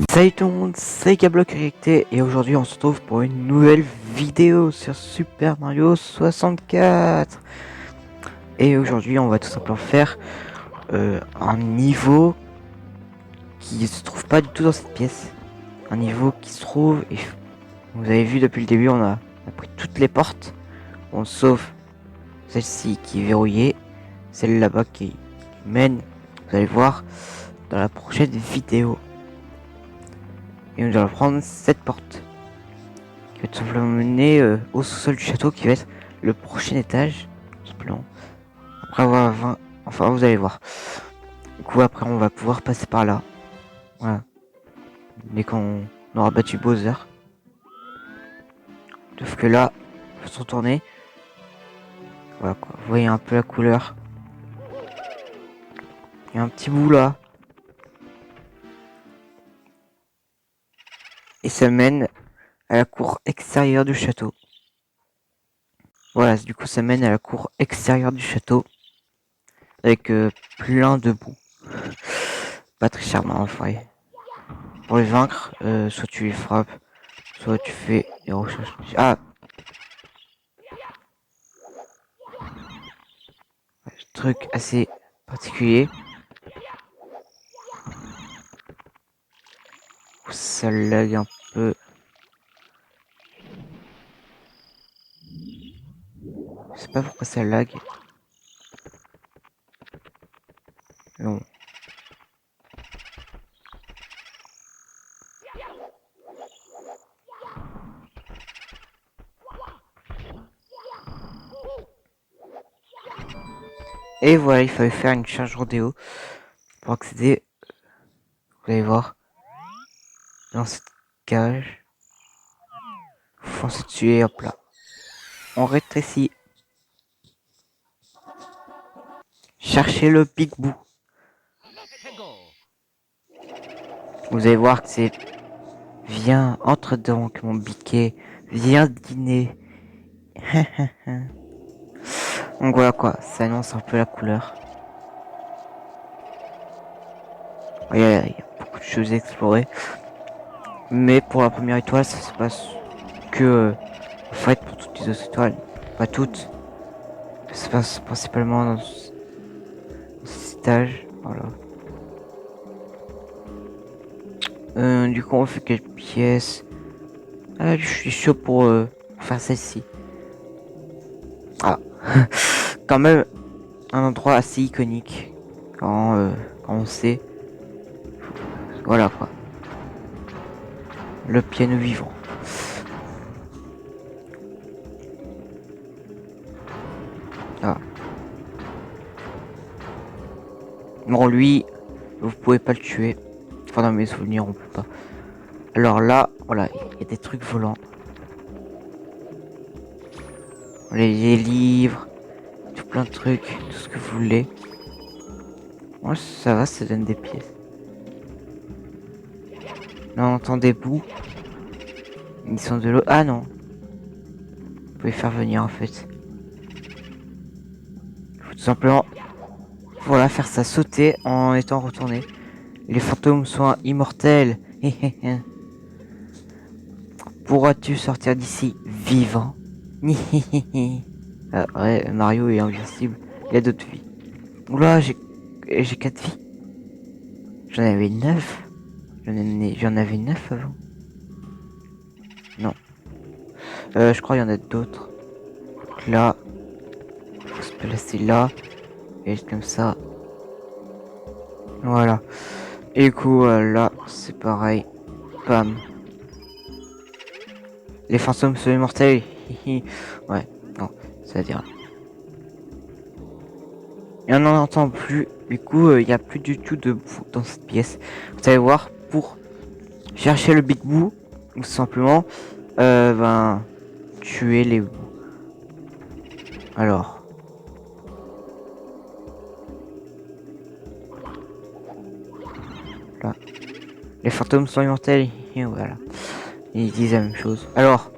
Salut tout le monde, c'est Gablock Connecté et aujourd'hui on se retrouve pour une nouvelle vidéo sur Super Mario 64. Et aujourd'hui on va tout simplement faire un niveau qui se trouve pas du tout dans cette pièce. Un niveau qui se trouve, et vous avez vu depuis le début on a pris toutes les portes, sauf celle-ci qui est verrouillée, celle là-bas qui mène, vous allez voir dans la prochaine vidéo. Et nous allons prendre cette porte qui va tout simplement mener au sous-sol du château, qui va être le prochain étage, tout simplement. Après avoir enfin vous allez voir. Du coup après on va pouvoir passer par là. Voilà. Dès qu'on aura battu Bowser. Sauf que là, il faut se retourner. Voilà quoi. Vous voyez un peu la couleur. Il y a un petit bout là. Et ça mène à la cour extérieure du château. Voilà, du coup ça mène à la cour extérieure du château. Avec plein de boue. Pas très charmant, enfin. Pour les vaincre, soit tu les frappes, soit tu fais des recherches. Ah! Truc assez particulier. Ça lag un peu. Je sais pas pourquoi ça lag. Non. Et voilà, il fallait faire une charge rodéo pour accéder. Vous allez voir. Dans cette cage. Vous foncez dessus et hop là. On rétrécit. Cherchez le Big Boo. Vous allez voir que c'est... Viens, entre donc mon biquet. Viens dîner. Donc voilà quoi, ça annonce un peu la couleur. Il y a beaucoup de choses à explorer. Mais pour la première étoile, ça se passe que en fait pour toutes les autres étoiles. Pas toutes. Ça se passe principalement dans cet étage. Voilà. Du coup on fait quelques pièces. Ah, je suis chaud pour faire celle-ci. Ah. Quand même un endroit assez iconique. Quand on sait. Voilà quoi. Le piano vivant. Ah. Bon lui, vous pouvez pas le tuer. Enfin dans mes souvenirs on peut pas. Alors là, voilà, il y a des trucs volants. Les livres, tout plein de trucs, tout ce que vous voulez. Moi ça va, ça donne des pièces. Là on entend des bouts. Ils sont de l'eau. Ah non. Vous pouvez faire venir en fait. Il faut tout simplement, voilà, faire ça sauter en étant retourné. Les fantômes sont immortels. Pourras-tu sortir d'ici vivant? Ah, ouais, Mario est invincible. Il a d'autres vies. Oula, j'ai 4 vies. J'en avais 9. J'en avais 9 avant. Non. Je crois qu'il y en a d'autres. Donc là, faut se placer là. Et comme ça. Voilà. Et du coup, là, c'est pareil. Bam. Les fantômes sont immortels. Ouais, non, c'est-à-dire. Et on n'en entend plus. Du coup, il n'y a plus du tout de boue dans cette pièce. Vous allez voir, pour chercher le Big Boo, ou simplement, tuer les bouts. Alors. Là. Les fantômes sont immortels. Et voilà. Ils disent la même chose. Alors,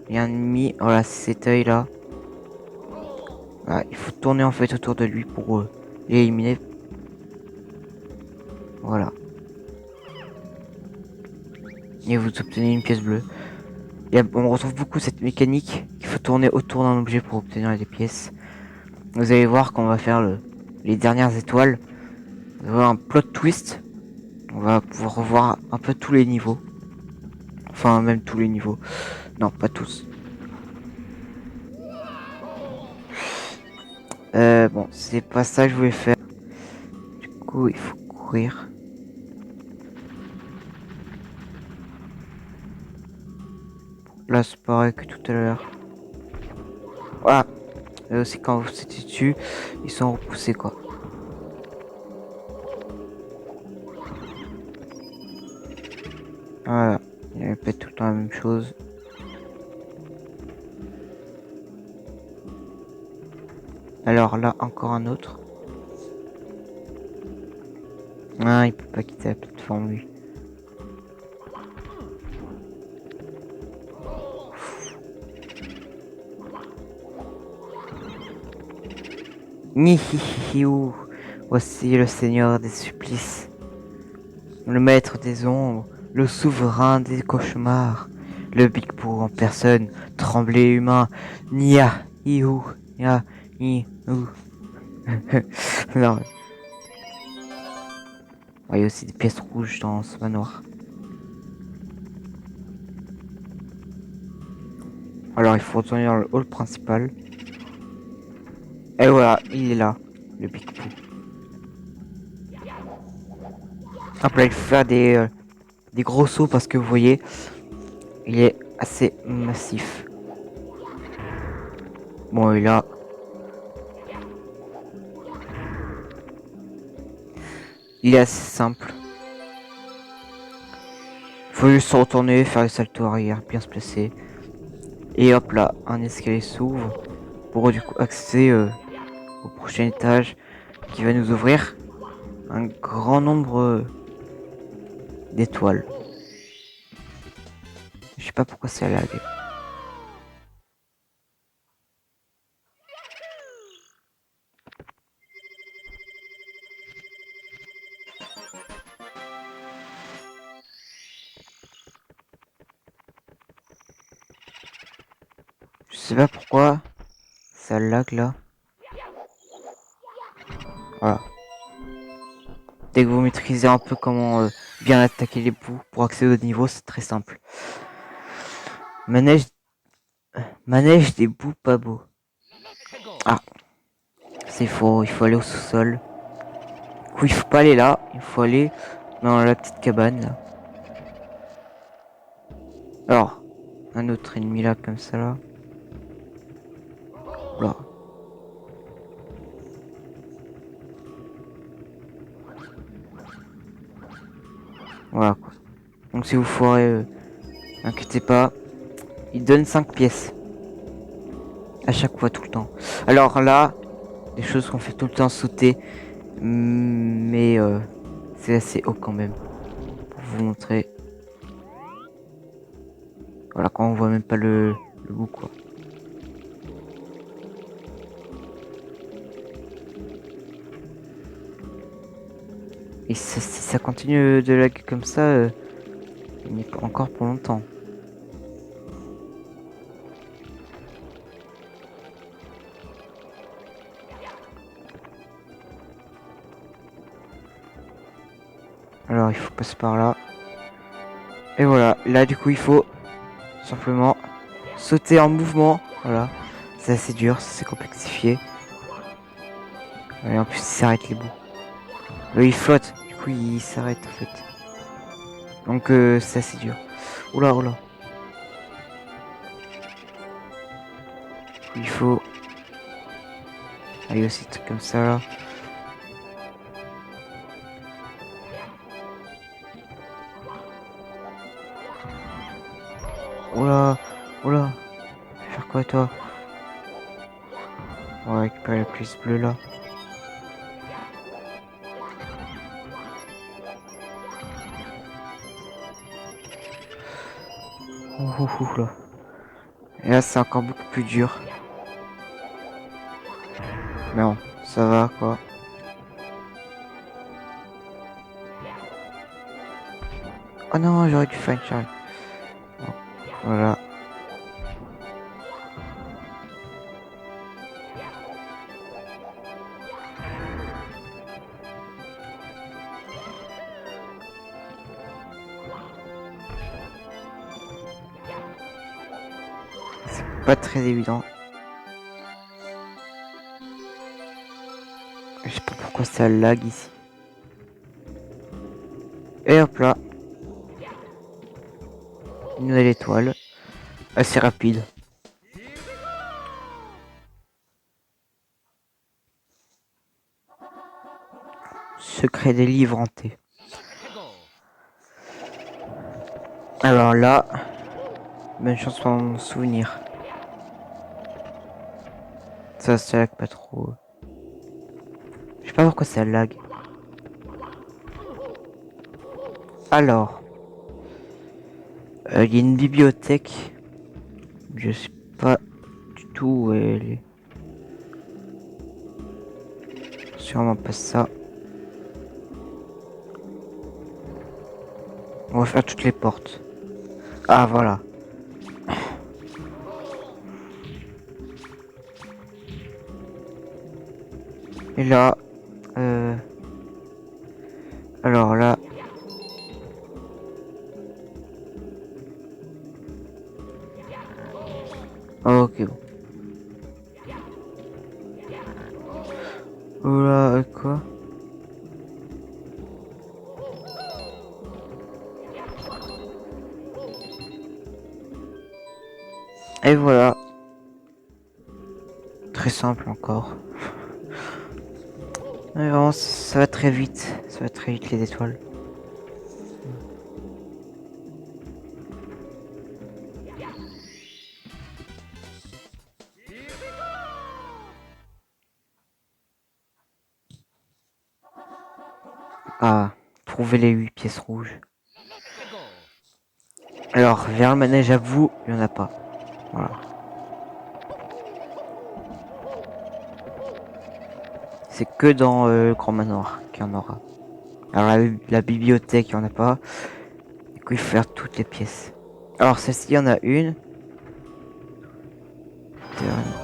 il y a un ennemi. Voilà, c'est cet œil là. Voilà, il faut tourner en fait autour de lui pour Il est éliminé. Voilà. Et vous obtenez une pièce bleue. On retrouve beaucoup cette mécanique. Il faut tourner autour d'un objet pour obtenir des pièces. Vous allez voir quand on va faire les dernières étoiles. On va avoir un plot twist. On va pouvoir revoir un peu tous les niveaux. Enfin, même tous les niveaux. Non, pas tous. Bon, c'est pas ça que je voulais faire. Du coup, il faut courir. Là, c'est pareil que tout à l'heure. Voilà. C'est quand vous êtes dessus, ils sont repoussés, quoi. Voilà. Il répète tout le temps la même chose. Alors là, encore un autre. Ah, il peut pas quitter la plateforme, lui. Nihihihiou. Voici le seigneur des supplices, le maître des ombres, le souverain des cauchemars, le Big Boo en personne, tremblé humain, Nia, Iou, Nia, Iou. Non. Il y a aussi des pièces rouges dans ce manoir. Alors il faut retourner dans le hall principal. Et voilà, il est là, le Big Boo. Après il faut faire des gros sauts parce que vous voyez, il est assez massif. Bon, et là, il est assez simple. Il faut juste se retourner, faire le salto arrière, bien se placer. Et hop là, un escalier s'ouvre pour du coup accéder au prochain étage qui va nous ouvrir un grand nombre d'étoiles. Je sais pas pourquoi c'est lag. Je sais pas pourquoi ça lag là. Voilà. Dès que vous maîtrisez un peu comment bien attaquer les bouts pour accéder au niveau, c'est très simple. Manège, manège des bouts pas beaux. Ah, c'est faux, il faut aller au sous-sol. Du coup, il faut pas aller là, il faut aller dans la petite cabane là. Alors, un autre ennemi là comme ça là. Là. Voilà quoi. Donc si vous foirez, inquiétez pas, il donne 5 pièces. À chaque fois, tout le temps. Alors là, des choses qu'on fait tout le temps sauter. Mais c'est assez haut quand même. Pour vous montrer. Voilà, quand on voit même pas le bout quoi. Et si ça continue de lag comme ça, il est encore pour longtemps. Alors il faut passer par là. Et voilà, là du coup il faut simplement sauter en mouvement. Voilà, c'est assez dur, c'est complexifié. Et en plus il s'arrête les bouts. Il flotte, du coup il s'arrête en fait. Donc c'est assez dur. Oula, oula. Il faut aller aussi des trucs comme ça là. Oula, oula. Je vais faire quoi toi? On va récupérer la pièce bleue là. Là. Et là c'est encore beaucoup plus dur. Mais bon, ça va quoi. Oh non, j'aurais dû faire une charge. Bon, voilà. C'est pas très évident. Je sais pas pourquoi ça lag ici. Et hop là. Une nouvelle étoile. Assez rapide. Secret des livres hantés. Alors là, bonne chance pour mon souvenir. Ça lag pas trop. Je sais pas pourquoi ça lag. Alors, il y a une bibliothèque. Je sais pas du tout où elle est. Sûrement pas ça. On va faire toutes les portes. Ah voilà. Et là, alors là, ok bon. Oula, quoi? Et voilà. Très simple encore. Mais vraiment, ça va très vite. Ça va très vite les étoiles. Ah, trouver les 8 pièces rouges. Alors, vers le manège à vous, il n'y en a pas. Voilà. C'est que dans le grand manoir qu'il y en aura. Alors la bibliothèque, il n'y en a pas. Du coup, il faut faire toutes les pièces. Alors celle-ci, il y en a une.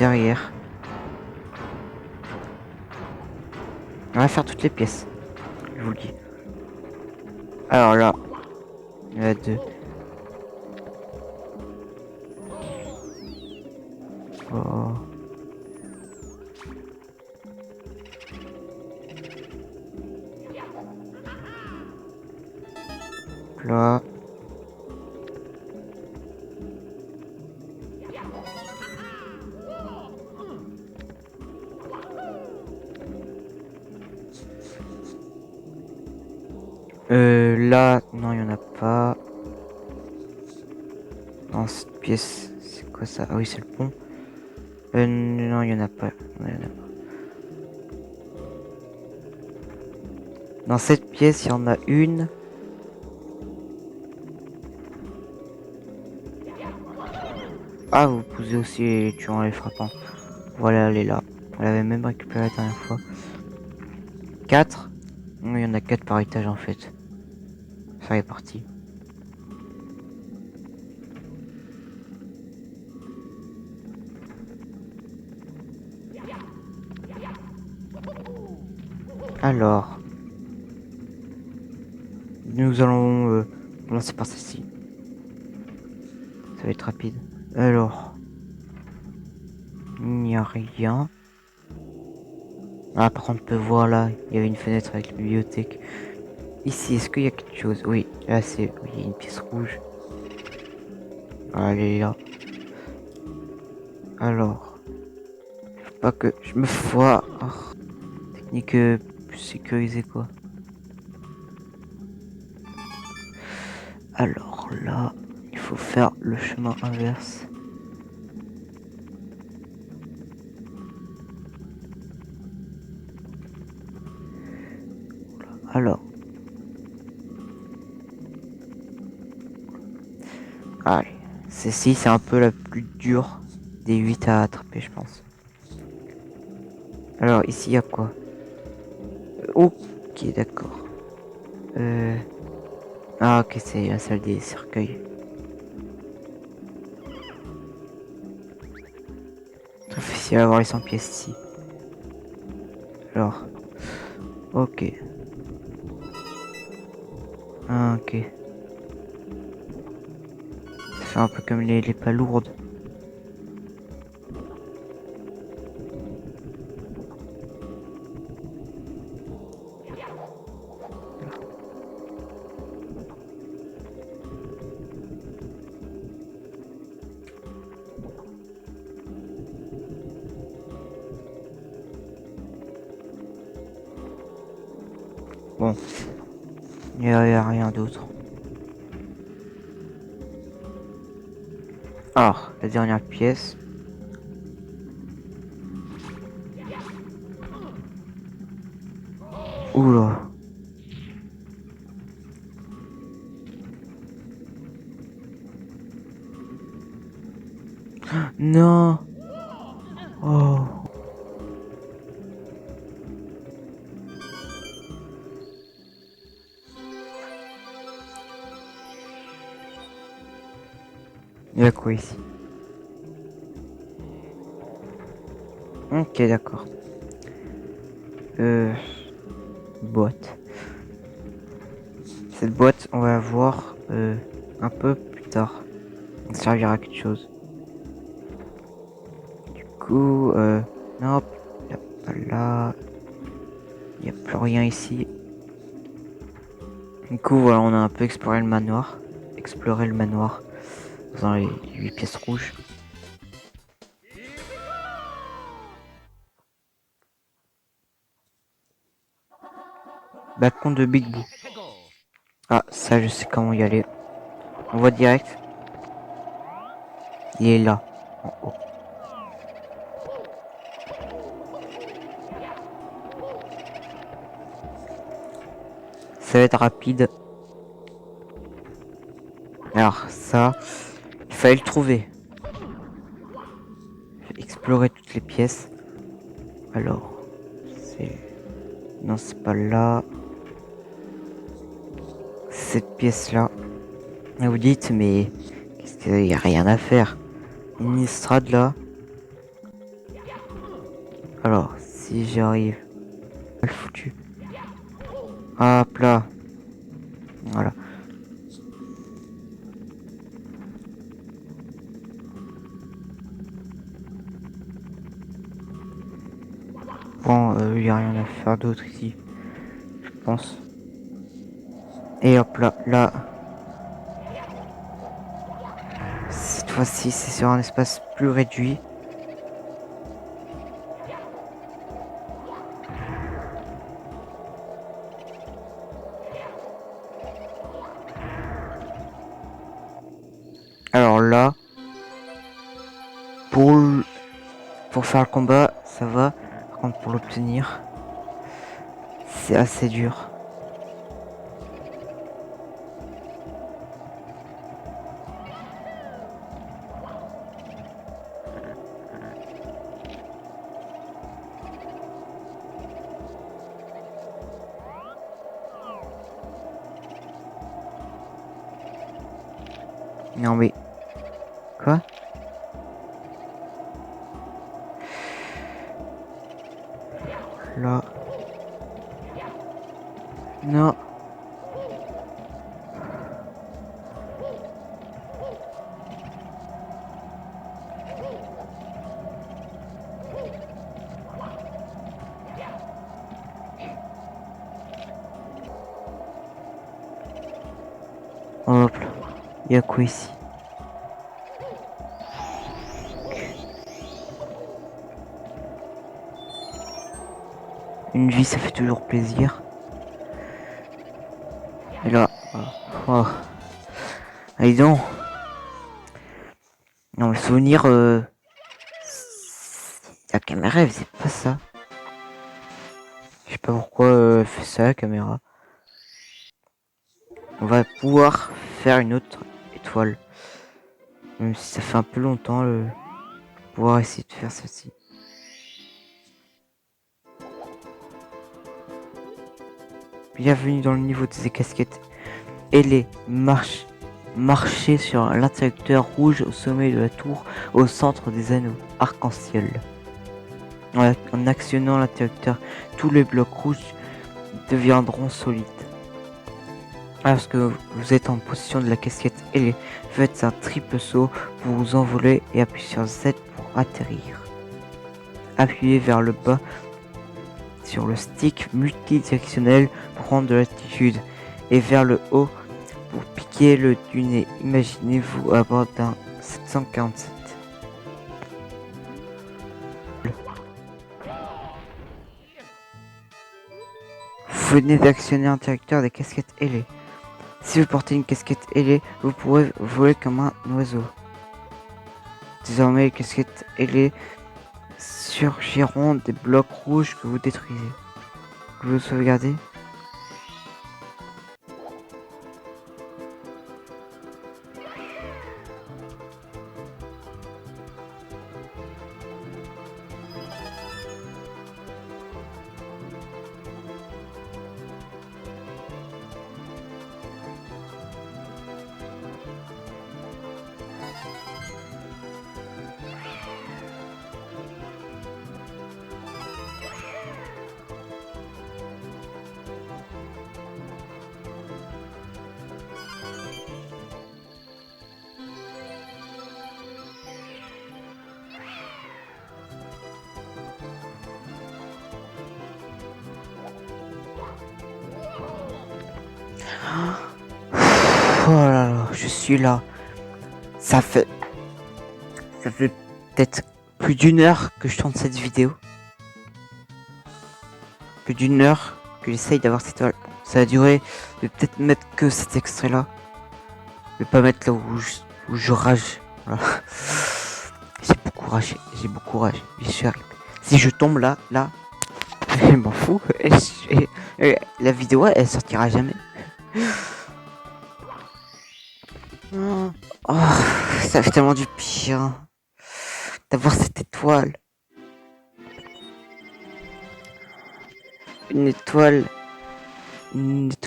Derrière. On va faire toutes les pièces. Je vous le dis. Alors là, il y en a deux. Oh. Là. Là, non, il y en a pas. Dans cette pièce, c'est quoi ça? Ah oui, c'est le pont. Non, il y en a pas. Non, il y en a pas. Dans cette pièce, il y en a une. Ah, vous posez aussi les tuants et les frappants. Voilà, elle est là. On l'avait même récupérée la dernière fois. 4. Il y en a 4 par étage en fait. Ça est parti. Alors, nous allons commencer par celle-ci. Ça va être rapide. Alors, il n'y a rien. Ah, par contre, on peut voir là, il y avait une fenêtre avec la bibliothèque. Ici, est-ce qu'il y a quelque chose? Oui, là c'est, oui, il y a une pièce rouge. Ah, elle est là. Alors, faut pas que je me foire. Oh, technique plus sécurisée quoi. Alors là, il faut faire le chemin inverse. Alors. Allez. Celle-ci, c'est un peu la plus dure des 8 à attraper, je pense. Alors, ici, il y a quoi? Ok, d'accord. Ah ok, c'est la salle des cercueils. Très difficile à voir les 100 pièces ici. Alors, ok. Ah ok. Ça fait un peu comme les palourdes. Bon, il y a rien d'autre. Alors, la dernière pièce. Oula. Non. Oh. Il y a quoi ici? Ok, d'accord. Boîte. Cette boîte, on va la voir un peu plus tard. Elle servira à quelque chose. Du coup, non, il a pas là. Il n'y a plus rien ici. Du coup, voilà, on a un peu exploré le manoir. Explorer le manoir dans les 8 pièces rouges. Balcon de Big Boo. Ah, ça, je sais comment y aller. On voit direct. Il est là, en haut. Ça va être rapide. Alors, ça, il fallait le trouver. Explorer toutes les pièces. Alors, c'est... Non, c'est pas là. Cette pièce-là. Et vous dites, mais qu'est-ce qu'il y a rien à faire? Une estrade là. Alors, si j'arrive. Mal foutu. Hop là. Voilà. Bon, il n'y a rien à faire d'autre ici. Je pense. Et hop là. Là. Cette fois-ci, c'est sur un espace plus réduit. Alors là. Pour, pour faire le combat, ça va. Par contre, pour l'obtenir, c'est assez dur. Non mais... Quoi? Là. Non. Hop là. Il y a quoi ici? Une vie, ça fait toujours plaisir. Et là. Oh. Allez donc. Non, le souvenir... La caméra, elle faisait pas ça. Je sais pas pourquoi elle fait ça, la caméra. On va pouvoir faire une autre étoile. Même si ça fait un peu longtemps, pouvoir essayer de faire ceci. Bienvenue dans le niveau des casquettes. ailé, marcher sur l'interrupteur rouge au sommet de la tour au centre des anneaux arc-en-ciel. En actionnant l'interrupteur, tous les blocs rouges deviendront solides. Lorsque vous êtes en position de la casquette ailée, faites un triple saut pour vous envoler et appuyez sur Z pour atterrir. Appuyez vers le bas sur le stick multidirectionnel pour prendre de l'altitude et vers le haut pour piquer le dunet. Imaginez-vous à bord d'un 747. Vous venez d'actionner l'interrupteur des casquettes ailées. Si vous portez une casquette ailée, vous pourrez voler comme un oiseau. Désormais, les casquettes ailées surgiront des blocs rouges que vous détruisez. Vous sauvegardez. Oh là là, je suis là. Ça fait peut-être plus d'une heure que je tourne cette vidéo. Plus d'une heure que j'essaye d'avoir cette toile. Ça a duré. Je vais peut-être mettre que cet extrait là. Je vais pas mettre là où je rage. Voilà. J'ai beaucoup ragé. Je suis arrivé. Si je tombe là, je m'en fous. La vidéo elle sortira jamais. Oh, ça fait tellement du bien d'avoir cette étoile. Une étoile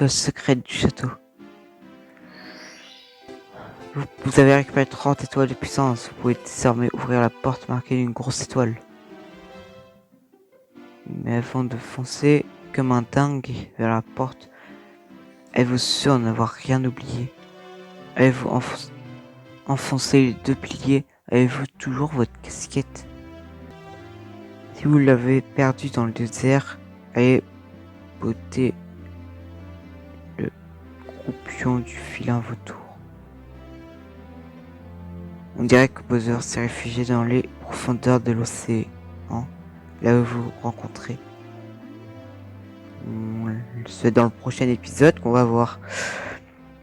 secrète du château. Vous avez récupéré 30 étoiles de puissance. Vous pouvez désormais ouvrir la porte marquée d'une grosse étoile. Mais avant de foncer comme un dingue vers la porte, êtes-vous sûr de n'avoir rien oublié? Avez-vous enfoncé les deux piliers? Avez-vous toujours votre casquette? Si vous l'avez perdue dans le désert, allez botter le croupion du filin vautour. On dirait que Bowser s'est réfugié dans les profondeurs de l'océan, là où vous rencontrez. C'est dans le prochain épisode qu'on va voir.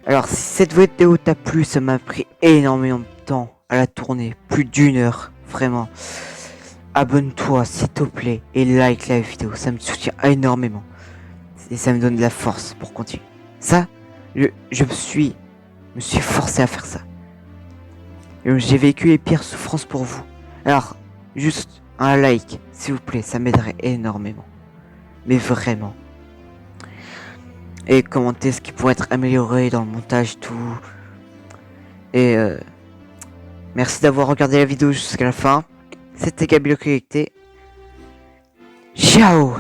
Alors si cette vidéo t'a plu, ça m'a pris énormément de temps à la tourner, plus d'une heure, vraiment. Abonne-toi s'il te plaît et like la vidéo, ça me soutient énormément. Et ça me donne de la force pour continuer. Ça, je me suis forcé à faire ça. J'ai vécu les pires souffrances pour vous. Alors, juste un like, s'il vous plaît, ça m'aiderait énormément. Mais vraiment. Et commentez ce qui pourrait être amélioré dans le montage, tout. Et merci d'avoir regardé la vidéo jusqu'à la fin. C'était Gabi le Connecté. Ciao!